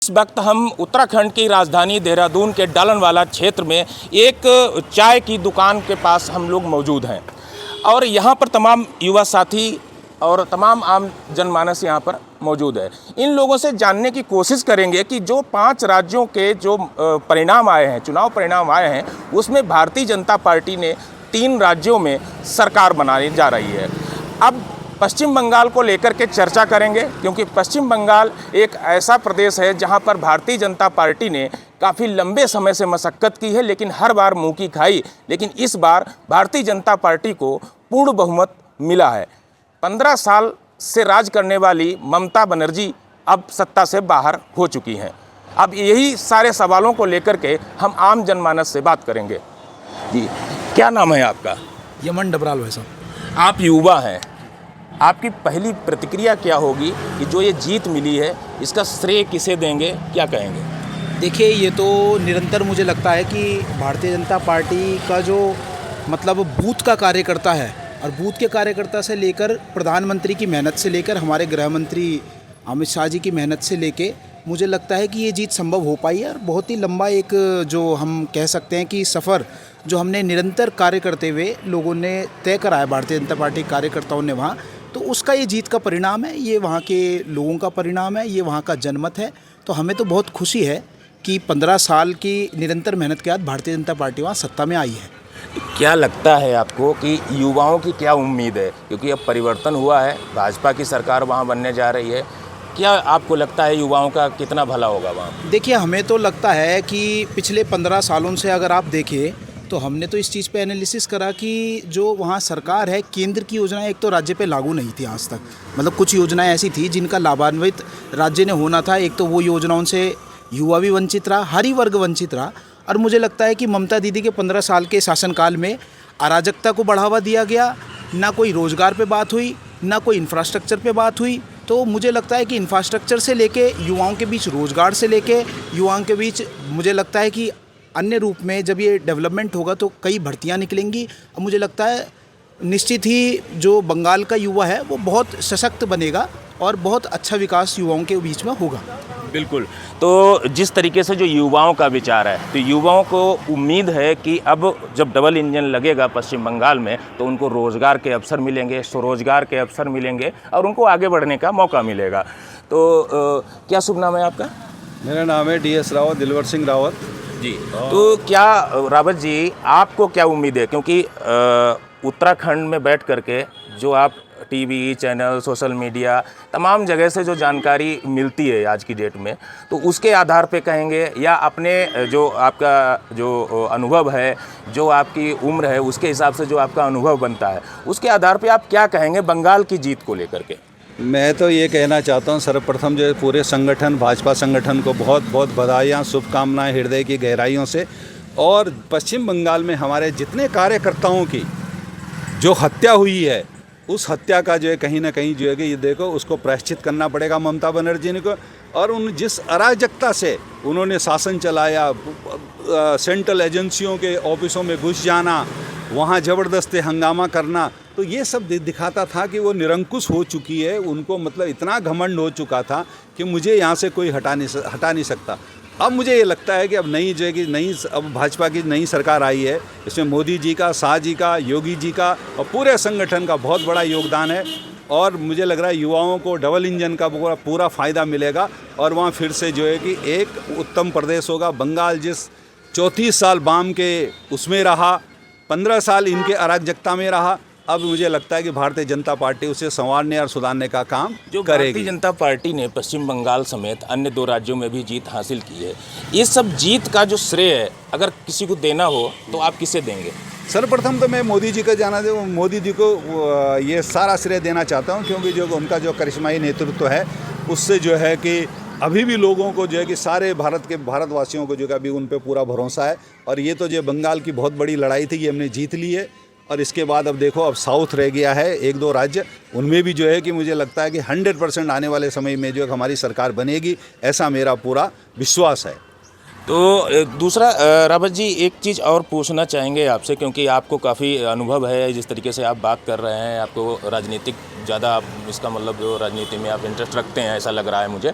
इस वक्त हम उत्तराखंड की राजधानी देहरादून के डालनवाला क्षेत्र में एक चाय की दुकान के पास हम लोग मौजूद हैं और यहाँ पर तमाम युवा साथी और तमाम आम जनमानस यहाँ पर मौजूद है। इन लोगों से जानने की कोशिश करेंगे कि जो 5 राज्यों के जो परिणाम आए हैं, चुनाव परिणाम आए हैं, उसमें भारतीय जनता पार्टी ने 3 राज्यों में सरकार बनाने जा रही है। अब पश्चिम बंगाल को लेकर के चर्चा करेंगे क्योंकि पश्चिम बंगाल एक ऐसा प्रदेश है जहां पर भारतीय जनता पार्टी ने काफ़ी लंबे समय से मशक्क़त की है, लेकिन हर बार मुँह की खाई। लेकिन इस बार भारतीय जनता पार्टी को पूर्ण बहुमत मिला है। 15 साल से राज करने वाली ममता बनर्जी अब सत्ता से बाहर हो चुकी हैं। अब यही सारे सवालों को लेकर के हम आम जनमानस से बात करेंगे। जी, क्या नाम है आपका? यमन डबराल भाई साहब। आप युवा हैं, आपकी पहली प्रतिक्रिया क्या होगी कि जो ये जीत मिली है इसका श्रेय किसे देंगे, क्या कहेंगे? देखिए, ये तो निरंतर मुझे लगता है कि भारतीय जनता पार्टी का जो मतलब बूथ का कार्यकर्ता है और बूथ के कार्यकर्ता से लेकर प्रधानमंत्री की मेहनत से लेकर हमारे गृह मंत्री अमित शाह जी की मेहनत से लेके मुझे लगता है कि ये जीत संभव हो पाई है। और बहुत ही लंबा एक जो हम कह सकते हैं कि सफ़र जो हमने निरंतर कार्य करते हुए लोगों ने तय करा है, भारतीय जनता पार्टी कार्यकर्ताओं ने वहाँ, तो उसका ये जीत का परिणाम है, ये वहाँ के लोगों का परिणाम है, ये वहाँ का जनमत है। तो हमें तो बहुत खुशी है कि 15 साल की निरंतर मेहनत के बाद भारतीय जनता पार्टी वहाँ सत्ता में आई है। क्या लगता है आपको कि युवाओं की क्या उम्मीद है, क्योंकि अब परिवर्तन हुआ है, भाजपा की सरकार वहाँ बनने जा रही है, क्या आपको लगता है युवाओं का कितना भला होगा वहाँ? देखिए, हमें तो लगता है कि पिछले 15 सालों से अगर आप देखें तो हमने तो इस चीज़ पे एनालिसिस करा कि जो वहाँ सरकार है, केंद्र की योजनाएं एक तो राज्य पे लागू नहीं थी आज तक। मतलब कुछ योजनाएं ऐसी थी जिनका लाभान्वित राज्य ने होना था। एक तो वो योजनाओं से युवा भी वंचित रहा, हर ही वर्ग वंचित रहा। और मुझे लगता है कि ममता दीदी के 15 साल के शासनकाल में अराजकता को बढ़ावा दिया गया, ना कोई रोज़गार पे बात हुई, ना कोई इंफ्रास्ट्रक्चर पे बात हुई। तो मुझे लगता है कि इंफ्रास्ट्रक्चर से लेके युवाओं के बीच, रोज़गार से लेके युवाओं के बीच, मुझे लगता है कि अन्य रूप में जब ये डेवलपमेंट होगा तो कई भर्तियां निकलेंगी। और मुझे लगता है निश्चित ही जो बंगाल का युवा है वो बहुत सशक्त बनेगा और बहुत अच्छा विकास युवाओं के बीच में होगा। बिल्कुल। तो जिस तरीके से जो युवाओं का विचार है, तो युवाओं को उम्मीद है कि अब जब डबल इंजन लगेगा पश्चिम बंगाल में तो उनको रोज़गार के अवसर मिलेंगे, स्वरोजगार के अवसर मिलेंगे और उनको आगे बढ़ने का मौका मिलेगा। तो क्या शुभ नाम है आपका? मेरा नाम है DS रावत, दिलवर सिंह रावत जी। तो क्या रावत जी, आपको क्या उम्मीद है, क्योंकि उत्तराखंड में बैठ करके जो आप टीवी चैनल, सोशल मीडिया, तमाम जगह से जो जानकारी मिलती है आज की डेट में, तो उसके आधार पे कहेंगे या अपने जो आपका जो अनुभव है, जो आपकी उम्र है, उसके हिसाब से जो आपका अनुभव बनता है, उसके आधार पे आप क्या कहेंगे बंगाल की जीत को लेकर के? मैं तो ये कहना चाहता हूँ, सर्वप्रथम जो पूरे संगठन, भाजपा संगठन को बहुत बहुत बधाइयाँ, शुभकामनाएं हृदय की गहराइयों से। और पश्चिम बंगाल में हमारे जितने कार्यकर्ताओं की जो हत्या हुई है, उस हत्या का जो है कहीं ना कहीं जो है कि ये देखो, उसको प्रायश्चित करना पड़ेगा ममता बनर्जी को। और उन जिस अराजकता से उन्होंने शासन चलाया, सेंट्रल एजेंसियों के ऑफिसों में घुस जाना, वहाँ ज़बरदस्ती हंगामा करना, तो ये सब दिखाता था कि वो निरंकुश हो चुकी है। उनको मतलब इतना घमंड हो चुका था कि मुझे यहाँ से कोई हटा नहीं सकता। अब मुझे ये लगता है कि अब नई जो है कि अब भाजपा की नई सरकार आई है, इसमें मोदी जी का, शाह जी का, योगी जी का और पूरे संगठन का बहुत बड़ा योगदान है। और मुझे लग रहा है युवाओं को डबल इंजन का पूरा फ़ायदा मिलेगा और वहाँ फिर से जो है कि एक उत्तम प्रदेश होगा। बंगाल जिस 34 साल वाम के उसमें रहा, 15 साल इनके अराजकता में रहा, अब मुझे लगता है कि भारतीय जनता पार्टी उसे संवारने और सुधारने का काम जो करेगी। भारतीय जनता पार्टी ने पश्चिम बंगाल समेत अन्य 2 राज्यों में भी जीत हासिल की है। ये सब जीत का जो श्रेय है, अगर किसी को देना हो तो आप किसे देंगे? सर्वप्रथम तो मैं मोदी जी को मोदी जी को ये सारा श्रेय देना चाहता हूँ, क्योंकि जो उनका जो करिश्माई नेतृत्व है, उससे जो है कि अभी भी लोगों को जो है कि सारे भारतवासियों को जो है अभी उन पे पूरा भरोसा है। और ये तो जो बंगाल की बहुत बड़ी लड़ाई थी, ये हमने जीत ली है। और इसके बाद अब देखो, अब साउथ रह गया है 1-2 राज्य, उनमें भी जो है कि मुझे लगता है कि 100% आने वाले समय में जो है हमारी सरकार बनेगी, ऐसा मेरा पूरा विश्वास है। तो दूसरा रावत जी, एक चीज़ और पूछना चाहेंगे आपसे, क्योंकि आपको काफ़ी अनुभव है, जिस तरीके से आप बात कर रहे हैं, आपको राजनीतिक ज़्यादा आप इसका मतलब जो राजनीति में आप इंटरेस्ट रखते हैं ऐसा लग रहा है मुझे।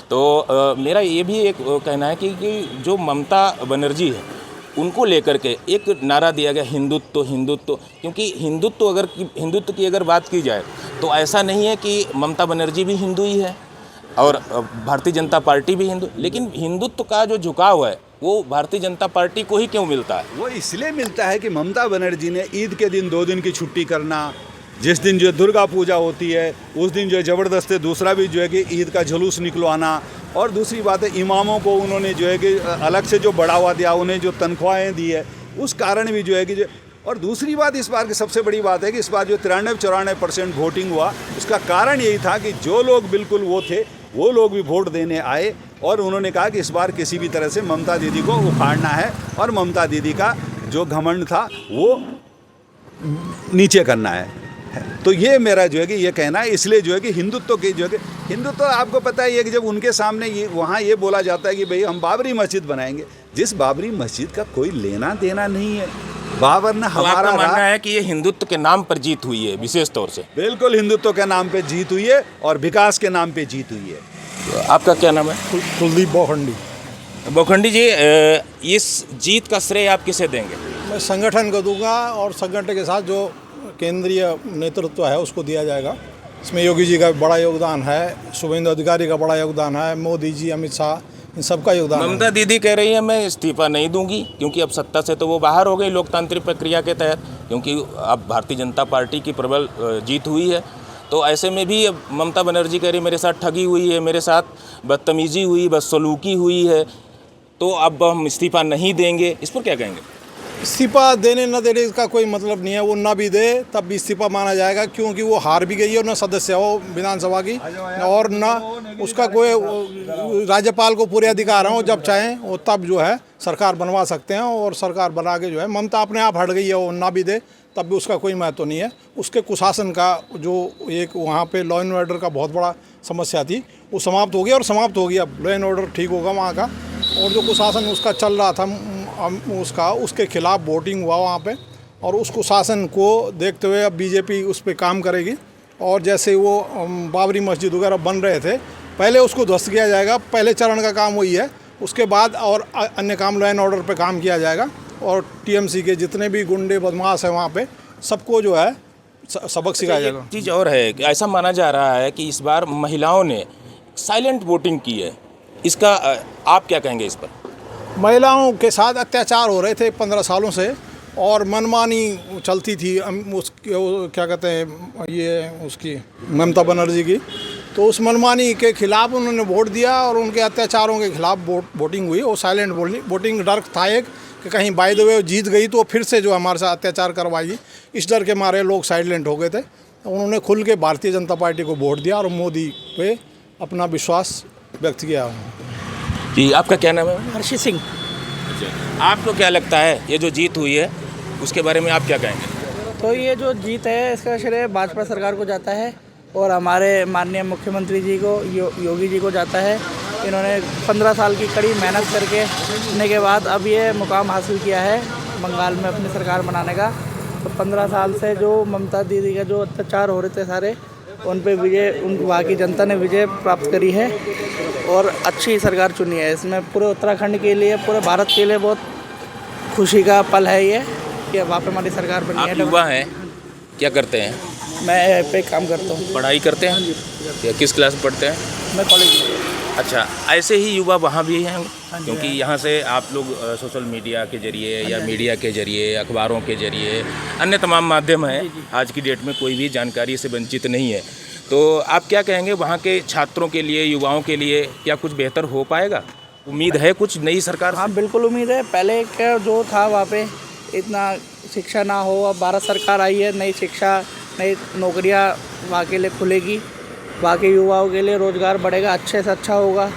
तो मेरा ये भी एक कहना है कि जो ममता बनर्जी है उनको लेकर के एक नारा दिया गया हिंदुत्व हिंदुत्व, क्योंकि हिंदुत्व की अगर बात की जाए तो ऐसा नहीं है कि ममता बनर्जी भी हिंदू ही है और भारतीय जनता पार्टी भी हिंदू, लेकिन हिंदुत्व का जो झुकाव है वो भारतीय जनता पार्टी को ही क्यों मिलता है? वो इसलिए मिलता है कि ममता बनर्जी ने ईद के दिन 2 दिन की छुट्टी करना, जिस दिन जो दुर्गा पूजा होती है उस दिन जो है ज़बरदस्ती दूसरा भी जो है कि ईद का जुलूस निकलवाना, और दूसरी बात है इमामों को उन्होंने जो है कि अलग से जो बढ़ावा दिया, उन्हें जो तनख्वाहें दी है उस कारण भी जो है कि और दूसरी बात इस बार की सबसे बड़ी बात है कि इस बार जो 93-94% वोटिंग हुआ उसका कारण यही था कि जो लोग बिल्कुल वो थे वो लोग भी वोट देने आए और उन्होंने कहा कि इस बार किसी भी तरह से ममता दीदी को उखाड़ना है और ममता दीदी का जो घमंड था वो नीचे करना है। तो ये मेरा जो है कि ये कहना है, इसलिए जो है कि हिंदुत्व की जो है कि हिंदुत्व आपको पता ही है कि जब उनके सामने ये वहाँ ये बोला जाता है कि भाई हम बाबरी मस्जिद बनाएंगे, जिस बाबरी मस्जिद का कोई लेना देना नहीं है, बाबर ने तो हमारा आपका मानना है कि ये हिंदुत्व के नाम पर जीत हुई है विशेष तौर से? बिल्कुल हिंदुत्व के नाम पे जीत हुई है और विकास के नाम पे जीत हुई है। तो आपका क्या नाम है? कुलदीप बोखंडी। बोखंडी जी, इस जीत का श्रेय आप किसे देंगे? मैं संगठन को दूंगा और संगठन के साथ जो केंद्रीय नेतृत्व है उसको दिया जाएगा। इसमें योगी जी का बड़ा योगदान है, शुभेंदु अधिकारी का बड़ा योगदान है, मोदी जी, अमित शाह, इन सबका योगदान है। ममता दीदी कह रही है मैं इस्तीफा नहीं दूंगी क्योंकि अब सत्ता से तो वो बाहर हो गई लोकतांत्रिक प्रक्रिया के तहत, क्योंकि अब भारतीय जनता पार्टी की प्रबल जीत हुई है। तो ऐसे में भी अब ममता बनर्जी कह रही मेरे साथ ठगी हुई है, मेरे साथ बदतमीजी हुई, बदसलूकी हुई है, तो अब हम इस्तीफा नहीं देंगे। इस पर क्या कहेंगे? इस्तीफा देने न देने का कोई मतलब नहीं है, वो ना भी दे तब भी इस्तीफा माना जाएगा, क्योंकि वो हार भी गई है, ना सदस्य हो विधानसभा की और ना उसका कोई राज्यपाल को पूरे अधिकार हैं, वो जब चाहें वो तब जो है सरकार बनवा सकते हैं और सरकार बना के जो है ममता अपने आप हट गई है, वो ना भी दे तब भी उसका कोई महत्व नहीं है। उसके कुशासन का जो एक वहाँ पे लॉ एंड ऑर्डर का बहुत बड़ा समस्या थी वो समाप्त हो गया और समाप्त हो गया, अब लॉ एंड ऑर्डर ठीक होगा वहाँ का। और जो कुशासन उसका चल रहा था उसके खिलाफ वोटिंग हुआ वहाँ पे और उस कुशासन को देखते हुए अब बीजेपी उस पर काम करेगी। और जैसे वो बाबरी मस्जिद वगैरह बन रहे थे पहले उसको ध्वस्त किया जाएगा, पहले चरण का काम वही है, उसके बाद और अन्य काम लॉ एंड ऑर्डर पे काम किया जाएगा और टीएमसी के जितने भी गुंडे बदमाश हैं वहाँ पे सबको जो है सबक सिखाया जाएगा। चीज़ और है कि ऐसा माना जा रहा है कि इस बार महिलाओं ने साइलेंट वोटिंग की है, इसका आप क्या कहेंगे इस पर? महिलाओं के साथ अत्याचार हो रहे थे 15 सालों से और मनमानी चलती थी क्या कहते हैं ये उसकी ममता बनर्जी की, तो उस मनमानी के खिलाफ उन्होंने वोट दिया और उनके अत्याचारों के खिलाफ वोटिंग हुई। और साइलेंट वोटिंग डर था एक कि कहीं बाय द वे जीत गई तो फिर से जो हमारे साथ अत्याचार करवाएगी, इस डर के मारे लोग साइलेंट हो गए थे। उन्होंने खुल के भारतीय जनता पार्टी को वोट दिया और मोदी पे अपना विश्वास व्यक्त किया। जी, आपका क्या नाम है? हर्षित सिंह। आपको क्या लगता है ये जो जीत हुई है उसके बारे में आप क्या कहेंगे? तो ये जो जीत है इसका श्रेय भाजपा सरकार को जाता है और हमारे माननीय मुख्यमंत्री जी को योगी जी को जाता है। इन्होंने 15 साल की कड़ी मेहनत करने के बाद अब ये मुकाम हासिल किया है बंगाल में अपनी सरकार बनाने का। तो 15 साल से जो ममता दीदी का जो अत्याचार हो रहे थे सारे, उन पे विजय, उन वहाँ की जनता ने विजय प्राप्त करी है और अच्छी सरकार चुनी है। इसमें पूरे उत्तराखंड के लिए, पूरे भारत के लिए बहुत खुशी का पल है ये कि वहाँ पे हमारी सरकार बनी है। आप युवा हैं, क्या करते हैं? मैं पे काम करता हूँ। पढ़ाई करते हैं या किस क्लास में पढ़ते हैं? मैं कॉलेज में। अच्छा, ऐसे ही युवा वहाँ भी हैं क्योंकि यहाँ से आप लोग सोशल मीडिया के जरिए या मीडिया के जरिए, अखबारों के जरिए, अन्य तमाम माध्यम हैं, आज की डेट में कोई भी जानकारी से वंचित नहीं है। तो आप क्या कहेंगे वहाँ के छात्रों के लिए, युवाओं के लिए क्या कुछ बेहतर हो पाएगा? उम्मीद है कुछ नई सरकार? हाँ बिल्कुल उम्मीद है। पहले क्या जो था वहाँ पे इतना शिक्षा ना हो, अब भारत सरकार आई है, नई शिक्षा, नई नौकरियाँ वहाँ के लिए खुलेगी, वहाँ के युवाओं के लिए रोज़गार बढ़ेगा, अच्छे से अच्छा होगा।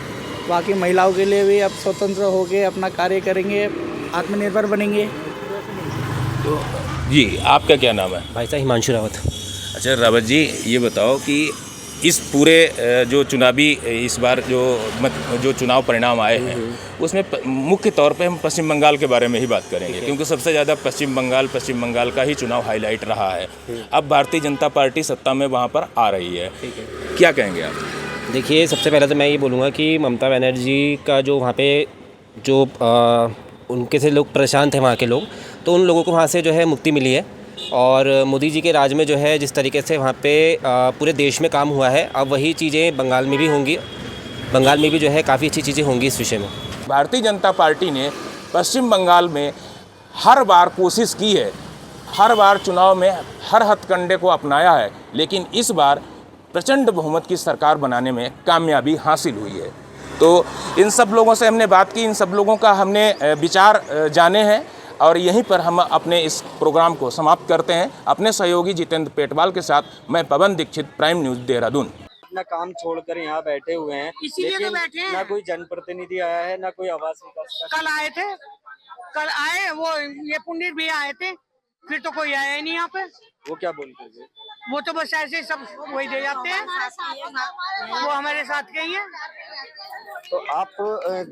वहाँ की महिलाओं के लिए भी अब स्वतंत्र होकर अपना कार्य करेंगे, आत्मनिर्भर बनेंगे। तो जी, आपका क्या नाम है? भाई साहब हिमांशु रावत। अच्छा रावत जी, ये बताओ कि इस पूरे जो चुनावी इस बार जो चुनाव परिणाम आए हैं उसमें मुख्य तौर पे हम पश्चिम बंगाल के बारे में ही बात करेंगे, क्योंकि सबसे ज़्यादा पश्चिम बंगाल का ही चुनाव हाईलाइट रहा है। अब भारतीय जनता पार्टी सत्ता में वहाँ पर आ रही है, क्या कहेंगे आप? देखिए, सबसे पहले तो मैं ये बोलूँगा कि ममता बनर्जी का जो वहाँ पे जो उनके से लोग परेशान थे वहाँ के लोग, तो उन लोगों को वहाँ से जो है मुक्ति मिली है। और मोदी जी के राज में जो है जिस तरीके से वहाँ पे पूरे देश में काम हुआ है, अब वही चीज़ें बंगाल में भी होंगी। बंगाल में भी जो है काफ़ी अच्छी चीज़ें होंगी इस विषय में। भारतीय जनता पार्टी ने पश्चिम बंगाल में हर बार कोशिश की है, हर बार चुनाव में हर हथकंडे को अपनाया है, लेकिन इस बार प्रचंड बहुमत की सरकार बनाने में कामयाबी हासिल हुई है। तो इन सब लोगों से हमने बात की, इन सब लोगों का हमने विचार जाने हैं, और यहीं पर हम अपने इस प्रोग्राम को समाप्त करते हैं। अपने सहयोगी जितेंद्र पेटवाल के साथ मैं पवन दीक्षित, प्राइम न्यूज़ देहरादून। अपना काम छोड़कर यहाँ बैठे हुए हैं, इसीलिए तो बैठे हैं। ना कोई जनप्रतिनिधि आया है, ना कोई आवास विकास का। कल आए वो ये पुण्य भी आए थे, फिर तो कोई आया ही नहीं यहाँ पे। वो क्या बोलते थे? वो तो बस ऐसे ही सब वही दे जाते हैं, वो हमारे साथ के ही हैं। तो आप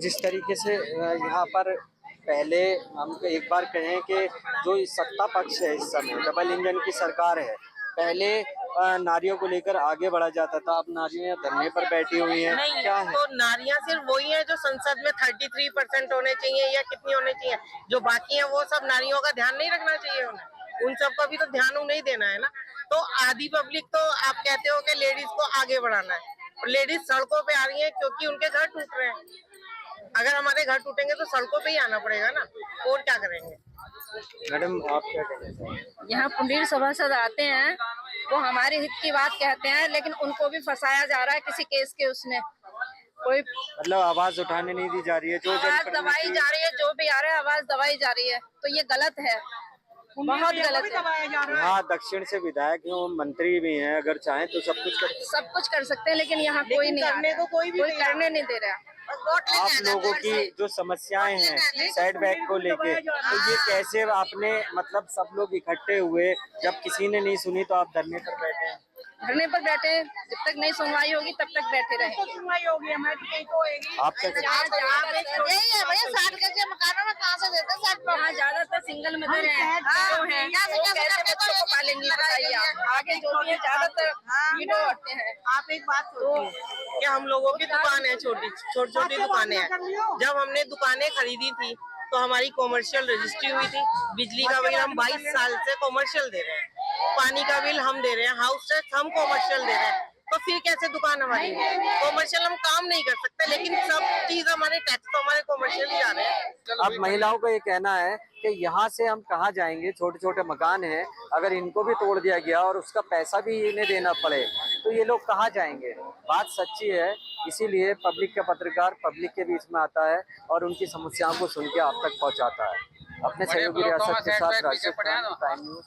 जिस तरीके से यहाँ पर पहले हम एक बार कहें कि जो इस सत्ता पक्ष है, इस समय डबल इंजन की सरकार है, पहले नारियों को लेकर आगे बढ़ा जाता था, अब नारियां धरने पर बैठी हुई हैं। नहीं, क्या है? तो नारियां सिर्फ वही हैं जो संसद में 33% होने चाहिए या कितनी होने चाहिए, जो बाकी हैं वो सब नारियों का ध्यान नहीं रखना चाहिए उन्हें, उन सब का भी तो ध्यान उन्हें ही देना है ना। तो आधी पब्लिक तो आप कहते हो कि लेडीज को आगे बढ़ाना है, और लेडीज सड़कों पे आ रही है क्योंकि उनके घर टूट रहे हैं। अगर हमारे घर टूटेंगे तो सड़कों पे ही आना पड़ेगा ना, और क्या करेंगे। मैडम, आप क्या कहेंगे? यहाँ पुंडीर सभासद आते हैं, वो हमारे हित की बात कहते हैं, लेकिन उनको भी फंसाया जा रहा है किसी केस के उसमें। कोई मतलब आवाज उठाने नहीं दी जा रही है, जो आवाज दबाई जा रही है, जो भी आ रहा है आवाज दबाई जा रही है, तो ये गलत है, बहुत गलत है। हाँ, दक्षिण से विधायक हैं, वो मंत्री भी हैं, अगर चाहें तो सब कुछ कर सकते हैं, लेकिन यहाँ कोई नहीं करने को कोई करने नहीं दे रहा। आप लोगों की जो समस्याएं हैं सेटबैक को लेके, तो ये कैसे आपने मतलब सब लोग इकट्ठे हुए, जब किसी ने नहीं सुनी तो आप धरने पर बैठे हैं? धरने पर बैठे, जब तक नहीं सुनवाई होगी तब तक बैठे रहे। सुनवाई होगी हमारी कहीं तो होगी। आप क्या यही है भैया, 60 गज के मकानों में कहाँ से देते हैं? यहाँ ज्यादातर सिंगल मदर है, बच्चों को पालेंगी, बताइए आप। आगे जो भी है ज्यादातर विडो होते हैं। आप एक बात सोचिए कि हम लोगों की दुकान है, छोटी छोटी दुकानें हैं। जब हमने दुकानें खरीदी थी तो हमारी कॉमर्शियल रजिस्ट्री हुई थी। बिजली का बिल हम 22 साल से कॉमर्शियल दे रहे हैं, पानी का बिल हम दे रहे हैं, हाउस टैक्स हम कॉमर्शियल दे रहे हैं, तो फिर कैसे दुकान हमारी है? कॉमर्शियल हम काम नहीं कर सकते, लेकिन सब चीज हमारे टैक्स तो हमारे कॉमर्शियल ही जा रहे हैं। अब महिलाओं का ये कहना है कि यहाँ से हम कहाँ जाएंगे, छोटे छोटे मकान हैं, अगर इनको भी तोड़ दिया गया और उसका पैसा भी इन्हें देना पड़े तो ये लोग कहाँ जाएंगे। बात सच्ची है, इसीलिए पब्लिक का पत्रकार पब्लिक के बीच में आता है और उनकी समस्याओं को सुन के आप तक पहुँचाता है। अपने सहयोगी रियासत के साथ राशिद खान, प्राइम न्यूज़।